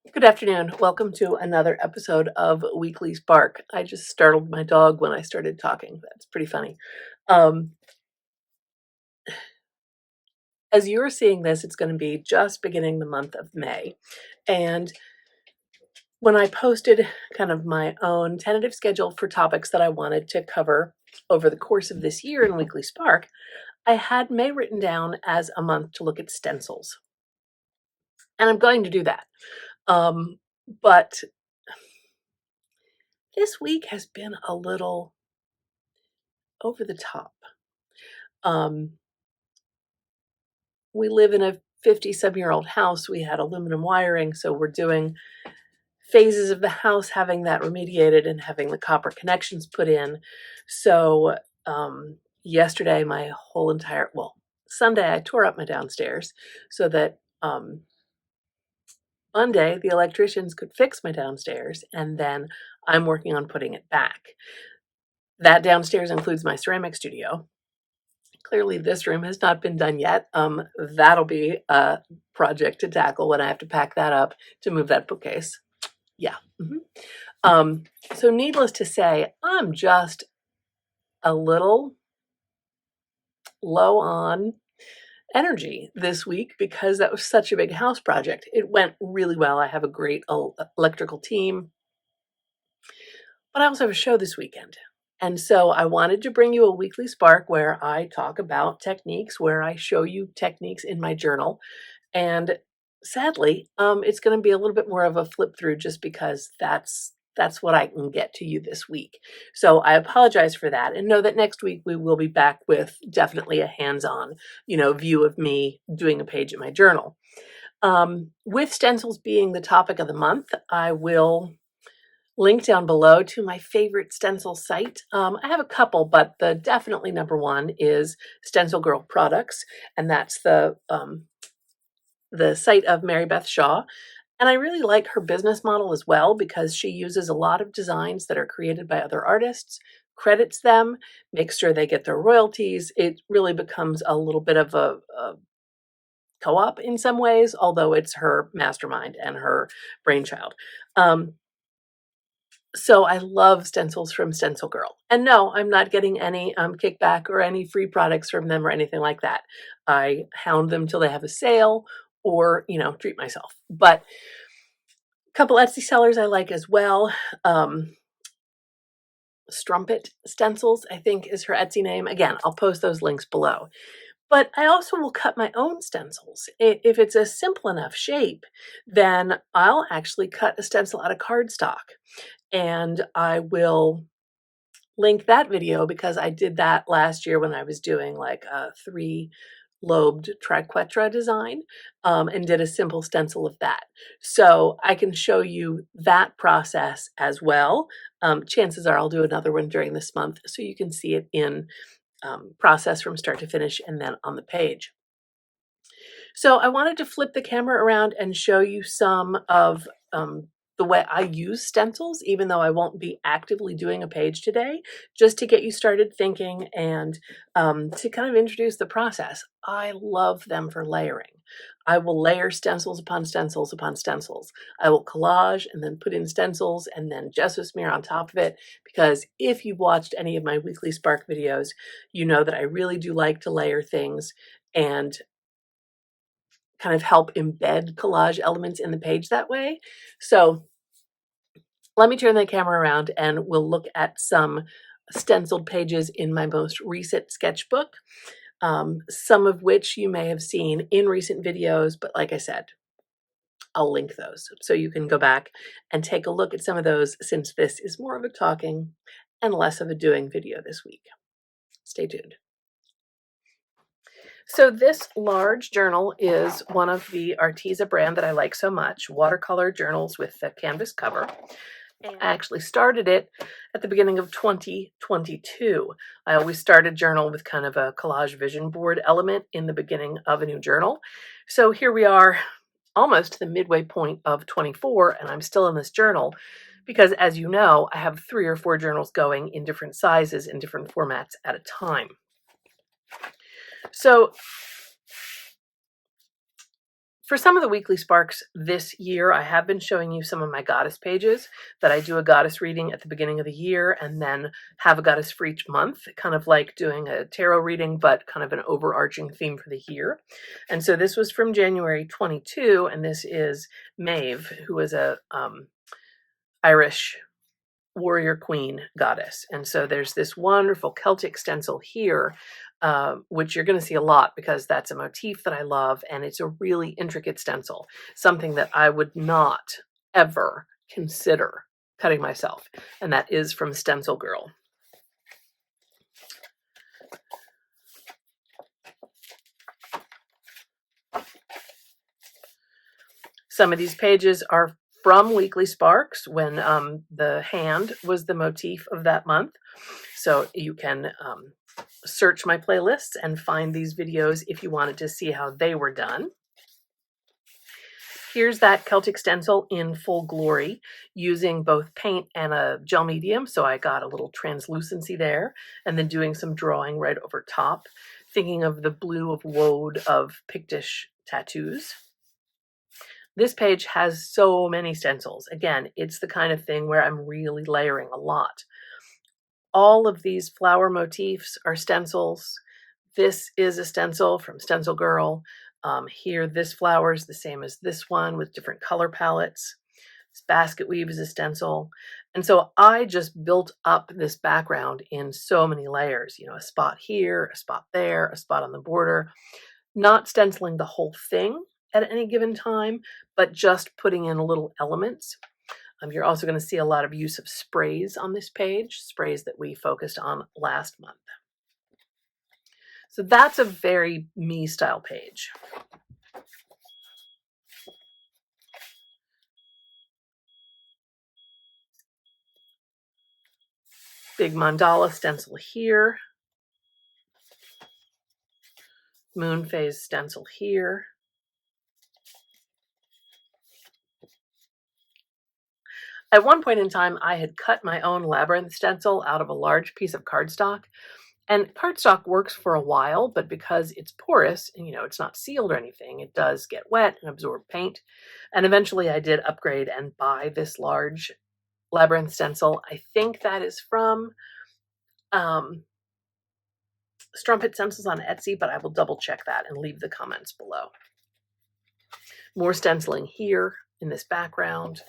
Good afternoon. Welcome to another episode of Weekly Spark. I just startled my dog when I started talking. That's pretty funny. Um, as you're seeing this, it's going to be just beginning the month of May. And when I posted kind of my own tentative schedule for topics that I wanted to cover over the course of this year in Weekly Spark, I had May written down as a month to look at stencils. And I'm going to do that. But this week has been a little over the top. We live in a 50-some-year-old house. We had aluminum wiring, so we're doing phases of the house, having that remediated and having the copper connections put in. So yesterday, Sunday, I tore up my downstairs so that Monday, the electricians could fix my downstairs, and then I'm working on putting it back. That downstairs includes my ceramic studio. Clearly, this room has not been done yet. That'll be a project to tackle when I have to pack that up to move that bookcase. Yeah. So needless to say, I'm just a little low on energy this week because that was such a big house project. It went really well. I have a great electrical team, but I also have a show this weekend. And so I wanted to bring you a weekly spark where I talk about techniques, where I show you techniques in my journal. And sadly, it's going to be a little bit more of a flip through just because that's what I can get to you this week. So I apologize for that, and know that next week we will be back with definitely a hands-on, view of me doing a page in my journal. With stencils being the topic of the month, I will link down below to my favorite stencil site. I have a couple, but the definitely number one is Stencil Girl Products, and that's the site of Mary Beth Shaw. And I really like her business model as well because she uses a lot of designs that are created by other artists, credits them, makes sure they get their royalties. It really becomes a little bit of a co-op in some ways, although it's her mastermind and her brainchild. So I love stencils from Stencil Girl. And no, I'm not getting any kickback or any free products from them or anything like that. I hound them till they have a sale or, treat myself. But a couple Etsy sellers I like as well. Strumpet Stencils, I think, is her Etsy name. Again, I'll post those links below. But I also will cut my own stencils. If it's a simple enough shape, then I'll actually cut a stencil out of cardstock. And I will link that video because I did that last year when I was doing like a 3-lobed triquetra design and did a simple stencil of that. So I can show you that process as well. Chances are I'll do another one during this month so you can see it in process from start to finish and then on the page. So I wanted to flip the camera around and show you some of the way I use stencils, even though I won't be actively doing a page today, just to get you started thinking and to kind of introduce the process. I love them for layering. I will layer stencils upon stencils upon stencils. I will collage and then put in stencils and then gesso smear on top of it, because if you've watched any of my Weekly Spark videos, you know that I really do like to layer things and kind of help embed collage elements in the page that way. So let me turn the camera around and we'll look at some stenciled pages in my most recent sketchbook, some of which you may have seen in recent videos, but like I said, I'll link those so you can go back and take a look at some of those, since this is more of a talking and less of a doing video this week. Stay tuned. So this large journal is one of the Arteza brand that I like so much, watercolor journals with the canvas cover. I actually started it at the beginning of 2022. I always start a journal with kind of a collage vision board element in the beginning of a new journal. So here we are, almost to the midway point of 24, and I'm still in this journal because, as you know, I have 3 or 4 journals going in different sizes and different formats at a time. So For some of the weekly sparks this year, I have been showing you some of my goddess pages that I do a goddess reading at the beginning of the year and then have a goddess for each month, kind of like doing a tarot reading, but kind of an overarching theme for the year. And so this was from January 22, and this is Maeve, who is a Irish warrior queen goddess. And so there's this wonderful Celtic stencil here, which you're going to see a lot because that's a motif that I love, and it's a really intricate stencil, something that I would not ever consider cutting myself, and that is from Stencil Girl. Some of these pages are from Weekly Sparks when the hand was the motif of that month. So you can search my playlists and find these videos if you wanted to see how they were done. Here's that Celtic stencil in full glory using both paint and a gel medium. So I got a little translucency there and then doing some drawing right over top, thinking of the blue of woad of Pictish tattoos. This page has so many stencils. Again, it's the kind of thing where I'm really layering a lot. All of these flower motifs are stencils. This is a stencil from Stencil Girl. Here, this flower is the same as this one with different color palettes. This basket weave is a stencil. And so I just built up this background in so many layers, you know, a spot here, a spot there, a spot on the border, not stenciling the whole thing at any given time, but just putting in little elements. You're also going to see a lot of use of sprays on this page, sprays that we focused on last month. So that's a very me style page. Big mandala stencil here. Moon phase stencil here. At one point in time, I had cut my own labyrinth stencil out of a large piece of cardstock. And cardstock works for a while, but because it's porous and, you know, it's not sealed or anything, it does get wet and absorb paint. And eventually I did upgrade and buy this large labyrinth stencil. I think that is from Strumpet Stencils on Etsy, but I will double check that and leave the comments below. More stenciling here in this background.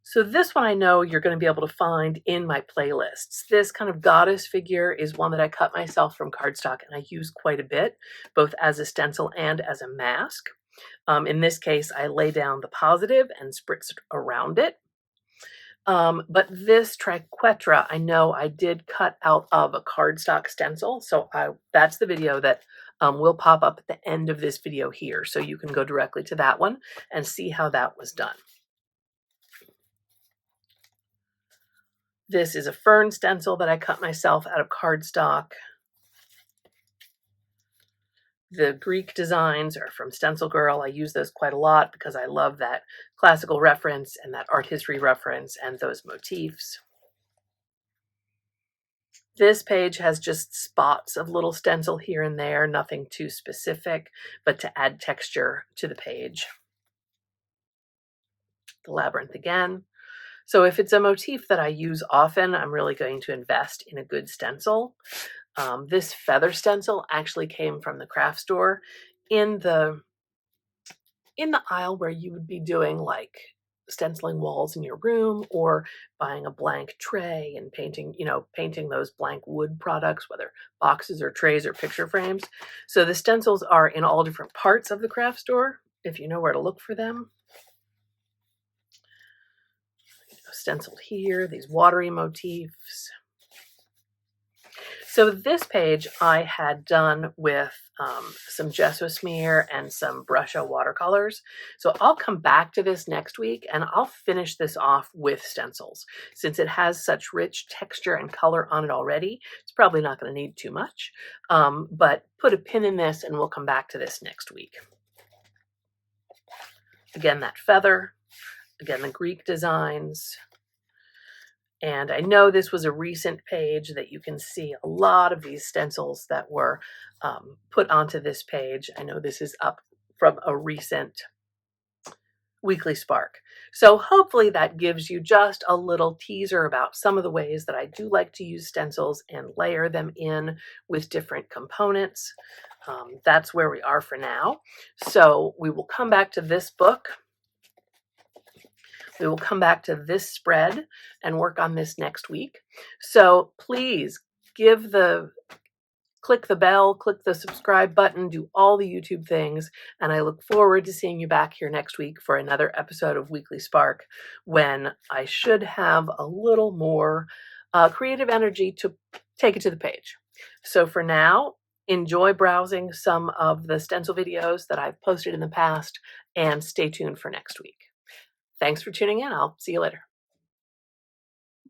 So this one I know you're going to be able to find in my playlists. This kind of goddess figure is one that I cut myself from cardstock and I use quite a bit, both as a stencil and as a mask. In this case, I lay down the positive and spritz around it. But this triquetra, I know I did cut out of a cardstock stencil. So that's the video that will pop up at the end of this video here. So you can go directly to that one and see how that was done. This is a fern stencil that I cut myself out of cardstock. The Greek designs are from Stencil Girl. I use those quite a lot because I love that classical reference and that art history reference and those motifs. This page has just spots of little stencil here and there, nothing too specific, but to add texture to the page. The labyrinth again. So if it's a motif that I use often, I'm really going to invest in a good stencil. This feather stencil actually came from the craft store in the aisle where you would be doing like stenciling walls in your room or buying a blank tray and painting those blank wood products, whether boxes or trays or picture frames. So the stencils are in all different parts of the craft store if you know where to look for them. Stenciled here, these watery motifs. So this page I had done with some gesso smear and some Brusho watercolors. So I'll come back to this next week and I'll finish this off with stencils. Since it has such rich texture and color on it already, it's probably not going to need too much. But put a pin in this and we'll come back to this next week. Again, that feather. Again, the Greek designs. And I know this was a recent page that you can see a lot of these stencils that were put onto this page. I know this is up from a recent Weekly Spark. So hopefully that gives you just a little teaser about some of the ways that I do like to use stencils and layer them in with different components. That's where we are for now. So we will come back to this book. We will come back to this spread and work on this next week. So please click the bell, click the subscribe button, do all the YouTube things, and I look forward to seeing you back here next week for another episode of Weekly Spark, when I should have a little more creative energy to take it to the page. So for now, enjoy browsing some of the stencil videos that I've posted in the past, and stay tuned for next week. Thanks for tuning in. I'll see you later.